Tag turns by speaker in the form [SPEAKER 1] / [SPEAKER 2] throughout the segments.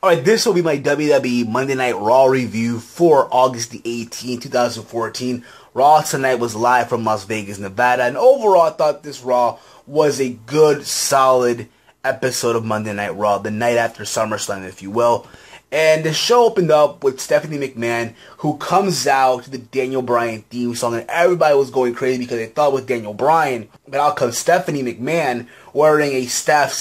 [SPEAKER 1] Alright, this will be my WWE Monday Night Raw review for August the 18th, 2014. Raw tonight was live from Las Vegas, Nevada, and overall I thought this Raw was a good, solid episode of Monday Night Raw, the night after SummerSlam, if you will. And the show opened up with Stephanie McMahon, who comes out to the Daniel Bryan theme song, and everybody was going crazy because they thought it was Daniel Bryan. But out comes Stephanie McMahon wearing a Steph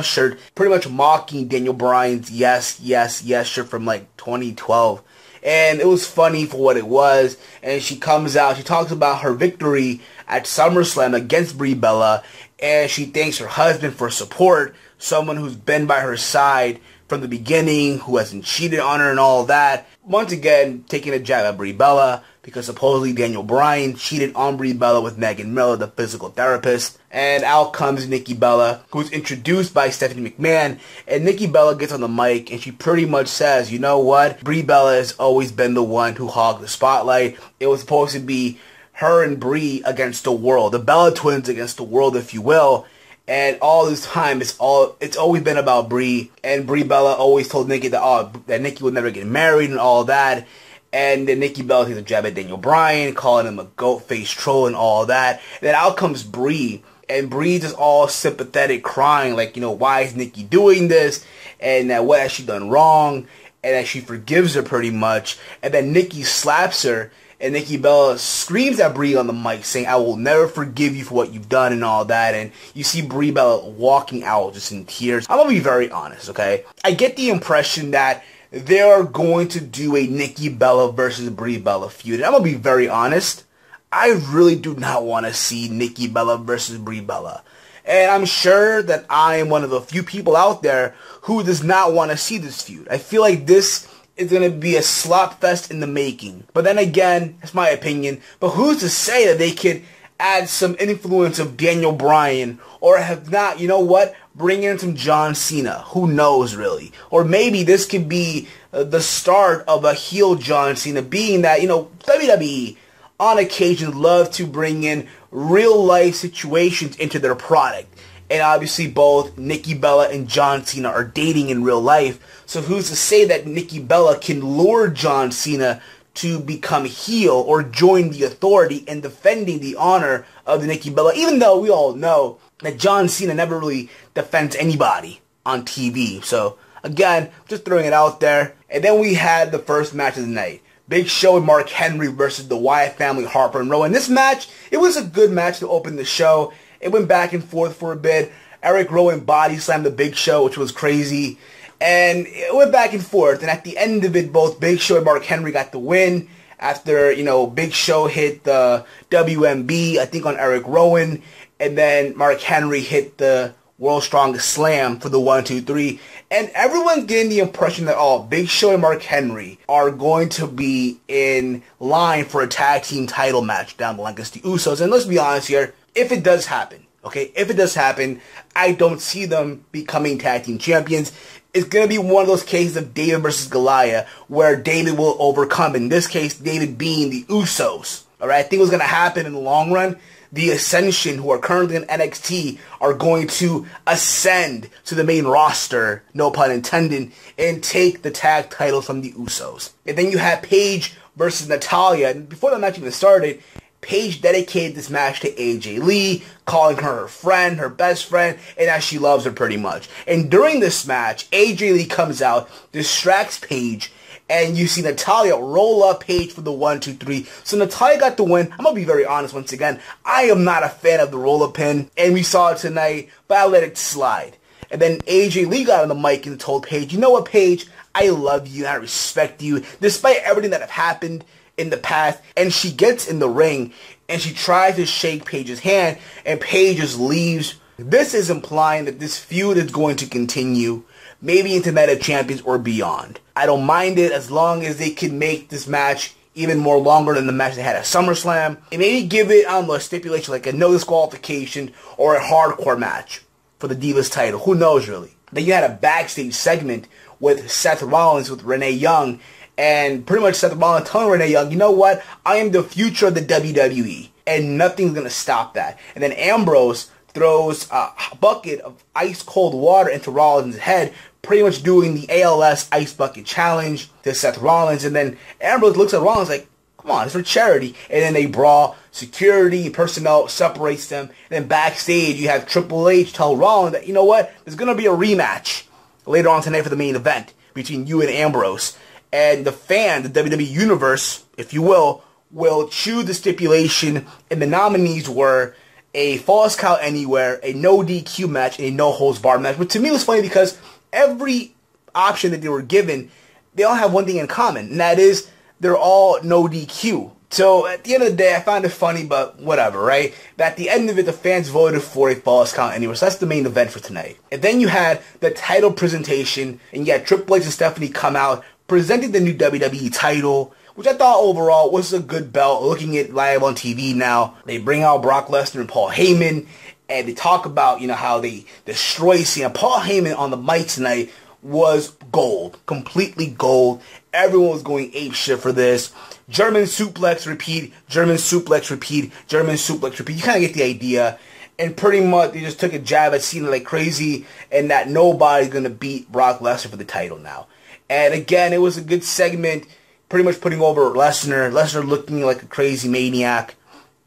[SPEAKER 1] shirt, pretty much mocking Daniel Bryan's Yes, Yes, Yes shirt from like 2012. And it was funny for what it was. And she comes out, she talks about her victory at SummerSlam against Brie Bella, and she thanks her husband for support, someone who's been by her side from the beginning, who hasn't cheated on her and all that. Once again, taking a jab at Brie Bella, because supposedly Daniel Bryan cheated on Brie Bella with Megan Miller, the physical therapist. And out comes Nikki Bella, who's introduced by Stephanie McMahon. And Nikki Bella gets on the mic and she pretty much says, you know what? Brie Bella has always been the one who hogged the spotlight. It was supposed to be her and Brie against the world, the Bella twins against the world, if you will. And all this time, it's always been about Brie. And Brie Bella always told Nikki that Nikki would never get married and all that. And then Nikki Bella takes a jab at Daniel Bryan, calling him a goat-faced troll and all that. And then out comes Brie. And Brie's just all sympathetic, crying like, you know, why is Nikki doing this? And what has she done wrong? And that she forgives her pretty much. And then Nikki slaps her. And Nikki Bella screams at Brie on the mic saying, I will never forgive you for what you've done and all that. And you see Brie Bella walking out just in tears. I'm going to be very honest, okay? I get the impression that they're going to do a Nikki Bella versus Brie Bella feud. And I'm going to be very honest. I really do not want to see Nikki Bella versus Brie Bella. And I'm sure that I am one of the few people out there who does not want to see this feud. I feel like this is going to be a slop fest in the making. But then again, that's my opinion. But who's to say that they could add some influence of Daniel Bryan, or have not, you know what, bring in some John Cena. Who knows, really? Or maybe this could be the start of a heel John Cena, being that, you know, WWE on occasion love to bring in real life situations into their product. And obviously both Nikki Bella and John Cena are dating in real life. So who's to say that Nikki Bella can lure John Cena to become heel or join the Authority in defending the honor of the Nikki Bella, even though we all know that John Cena never really defends anybody on TV. So again, just throwing it out there. And then we had the first match of the night. Big Show and Mark Henry versus the Wyatt family, Harper and Rowan. This match, it was a good match to open the show. It went back and forth for a bit. Eric Rowan body slammed the Big Show, which was crazy. And it went back and forth. And at the end of it, both Big Show and Mark Henry got the win after, you know, Big Show hit the WMB, I think, on Eric Rowan. And then Mark Henry hit the World's Strongest Slam for the 1, 2, 3. And everyone's getting the impression that, Big Show and Mark Henry are going to be in line for a tag team title match down the line against the Usos. And let's be honest here, if it does happen, okay, if it does happen, I don't see them becoming tag team champions. It's going to be one of those cases of David versus Goliath, where David will overcome. In this case, David being the Usos. Alright, I think what's going to happen in the long run, the Ascension, who are currently in NXT, are going to ascend to the main roster, no pun intended, and take the tag titles from the Usos. And then you have Paige versus Natalya. And before the match even started, Paige dedicated this match to AJ Lee, calling her friend, her best friend, and that she loves her pretty much. And during this match, AJ Lee comes out, distracts Paige, and you see Natalya roll up Paige for the 1, 2, 3. So Natalya got the win. I'm going to be very honest once again. I am not a fan of the roll-up pin, and we saw it tonight, but I let it slide. And then AJ Lee got on the mic and told Paige, you know what, Paige? I love you, I respect you, despite everything that have happened in the past. And she gets in the ring and she tries to shake Paige's hand, and Paige just leaves. This is implying that this feud is going to continue, maybe into Night of Champions or beyond. I don't mind it as long as they can make this match even more longer than the match they had at SummerSlam, and maybe give it, I don't know, a stipulation like a no disqualification or a hardcore match for the Divas title. Who knows, really? Then you had a backstage segment with Seth Rollins with Renee Young, and pretty much Seth Rollins telling Renee Young, you know what, I am the future of the WWE, and nothing's going to stop that. And then Ambrose throws a bucket of ice cold water into Rollins' head, pretty much doing the ALS Ice Bucket Challenge to Seth Rollins. And then Ambrose looks at Rollins like, come on, it's for charity. And then they brawl. Security, personnel separates them. And then backstage, you have Triple H tell Rollins that, you know what, there's going to be a rematch later on tonight for the main event between you and Ambrose. And the fan, the WWE Universe, if you will choose the stipulation. And the nominees were a Falls Count Anywhere, a no DQ match, and a no holds barred match. But to me, it was funny because every option that they were given, they all have one thing in common, and that is they're all no DQ. So at the end of the day, I found it funny, but whatever, right? But at the end of it, the fans voted for a Falls Count Anywhere. So that's the main event for tonight. And then you had the title presentation, and you had Triple H and Stephanie come out presenting the new WWE title, which I thought overall was a good belt. Looking at live on TV now, they bring out Brock Lesnar and Paul Heyman, and they talk about, you know, how they destroy Cena. Paul Heyman on the mic tonight was gold, completely gold. Everyone was going apeshit for this. German suplex repeat, German suplex repeat, German suplex repeat. You kind of get the idea. And pretty much they just took a jab at Cena like crazy, and that nobody's going to beat Brock Lesnar for the title now. And again, it was a good segment, pretty much putting over Lesnar. Lesnar looking like a crazy maniac.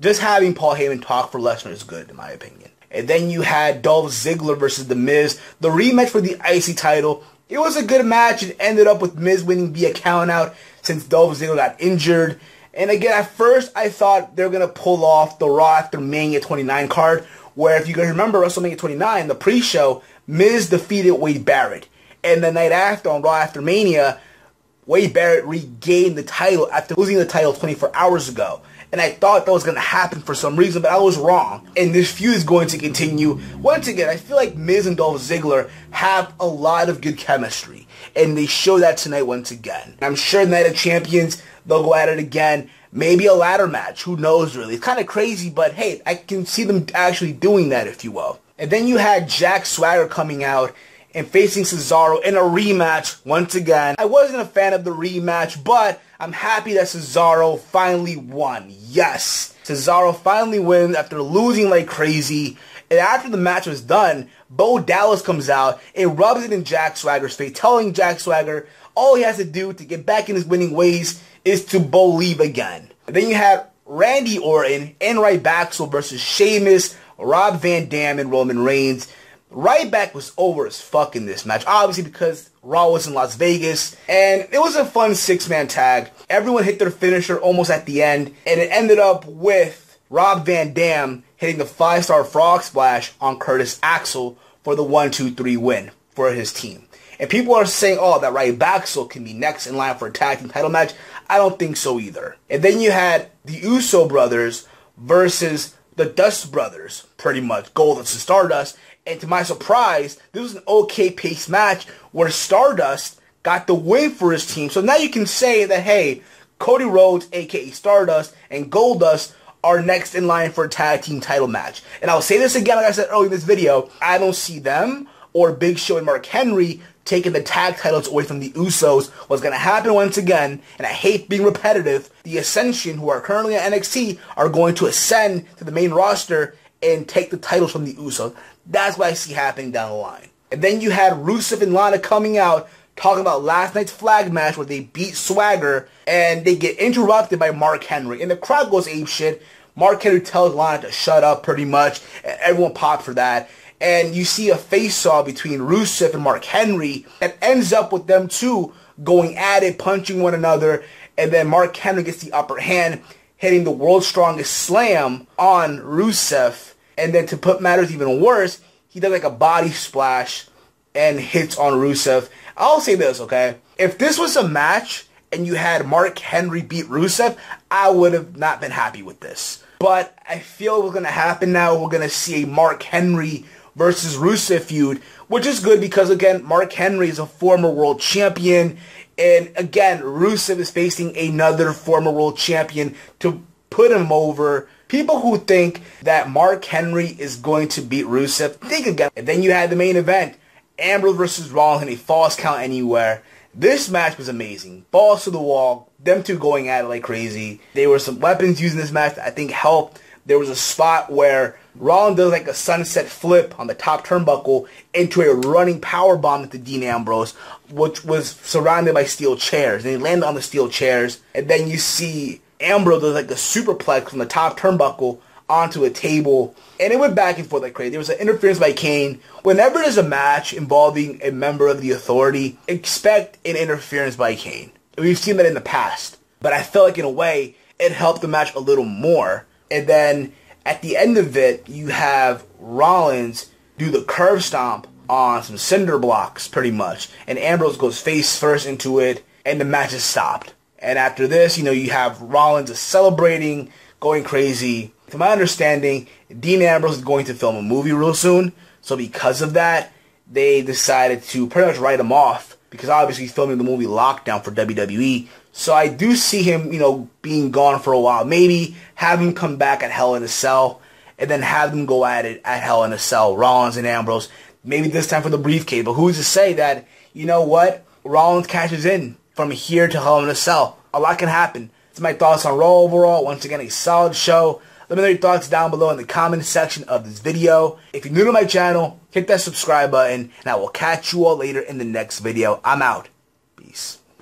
[SPEAKER 1] Just having Paul Heyman talk for Lesnar is good, in my opinion. And then you had Dolph Ziggler versus The Miz. The rematch for the IC title. It was a good match. It ended up with Miz winning via countout since Dolph Ziggler got injured. And again, at first, I thought they were going to pull off the Raw After Mania 29 card, where if you guys remember WrestleMania 29, the pre-show, Miz defeated Wade Barrett. And the night after, on Raw After Mania, Wade Barrett regained the title after losing the title 24 hours ago. And I thought that was going to happen for some reason, but I was wrong. And this feud is going to continue. Once again, I feel like Miz and Dolph Ziggler have a lot of good chemistry. And they show that tonight once again. I'm sure Night of Champions, they'll go at it again. Maybe a ladder match. Who knows, really. It's kind of crazy, but hey, I can see them actually doing that, if you will. And then you had Jack Swagger coming out and facing Cesaro in a rematch once again. I wasn't a fan of the rematch, but I'm happy that Cesaro finally won. Yes, Cesaro finally wins after losing like crazy. And after the match was done, Bo Dallas comes out and rubs it in Jack Swagger's face, telling Jack Swagger all he has to do to get back in his winning ways is to believe again. And then you had Randy Orton and Ryback versus Sheamus, Rob Van Dam, and Roman Reigns. Ryback was over as fuck in this match, obviously because Raw was in Las Vegas, and it was a fun six-man tag. Everyone hit their finisher almost at the end, and it ended up with Rob Van Dam hitting the 5-star frog splash on Curtis Axel for the 1-2-3 win for his team. And people are saying, oh, that Ryback can be next in line for a tag team title match. I don't think so either. And then you had the Uso brothers versus the Dust brothers, pretty much, Goldust and Stardust. And to my surprise, this was an okay paced match where Stardust got the win for his team. So now you can say that, hey, Cody Rhodes, aka Stardust, and Goldust are next in line for a tag team title match. And I'll say this again, like I said earlier in this video, I don't see them or Big Show and Mark Henry taking the tag titles away from the Usos. What's going to happen once again, and I hate being repetitive, the Ascension, who are currently at NXT, are going to ascend to the main roster and take the titles from the Usos. That's what I see happening down the line. And then you had Rusev and Lana coming out talking about last night's flag match where they beat Swagger, and they get interrupted by Mark Henry. And the crowd goes apeshit. Mark Henry tells Lana to shut up pretty much, and everyone popped for that. And you see a face-off between Rusev and Mark Henry that ends up with them two going at it, punching one another, and then Mark Henry gets the upper hand, hitting the world's strongest slam on Rusev. And then to put matters even worse, he does like a body splash and hits on Rusev. I'll say this, okay? If this was a match and you had Mark Henry beat Rusev, I would have not been happy with this. But I feel what's going to happen now, we're going to see a Mark Henry versus Rusev feud, which is good because, again, Mark Henry is a former world champion. And, again, Rusev is facing another former world champion to put him over. People who think that Mark Henry is going to beat Rusev, think again. And then you had the main event, Ambrose versus Rollins in a Falls Count Anywhere. This match was amazing. Balls to the wall, them two going at it like crazy. There were some weapons used in this match that I think helped there was a spot where Rollins does like a sunset flip on the top turnbuckle into a running power bomb into Dean Ambrose, which was surrounded by steel chairs. And he landed on the steel chairs, and then you see Ambrose does like a superplex from the top turnbuckle onto a table, and it went back and forth like crazy. There was an interference by Kane. Whenever there's a match involving a member of the Authority, expect an interference by Kane. We've seen that in the past, but I felt like in a way it helped the match a little more. And then at the end of it, you have Rollins do the curve stomp on some cinder blocks, pretty much, and Ambrose goes face first into it, and the match is stopped. And after this, you have Rollins celebrating, going crazy. To my understanding, Dean Ambrose is going to film a movie real soon, so because of that, they decided to pretty much write him off, because obviously he's filming the movie Lockdown for WWE. So I do see him, being gone for a while. Maybe have him come back at Hell in a Cell, and then have them go at it at Hell in a Cell, Rollins and Ambrose. Maybe this time for the briefcase, but who's to say that, Rollins cashes in from here to Hell in a Cell. A lot can happen. That's my thoughts on Raw overall. Once again, a solid show. Let me know your thoughts down below in the comment section of this video. If you're new to my channel, hit that subscribe button, and I will catch you all later in the next video. I'm out. Peace.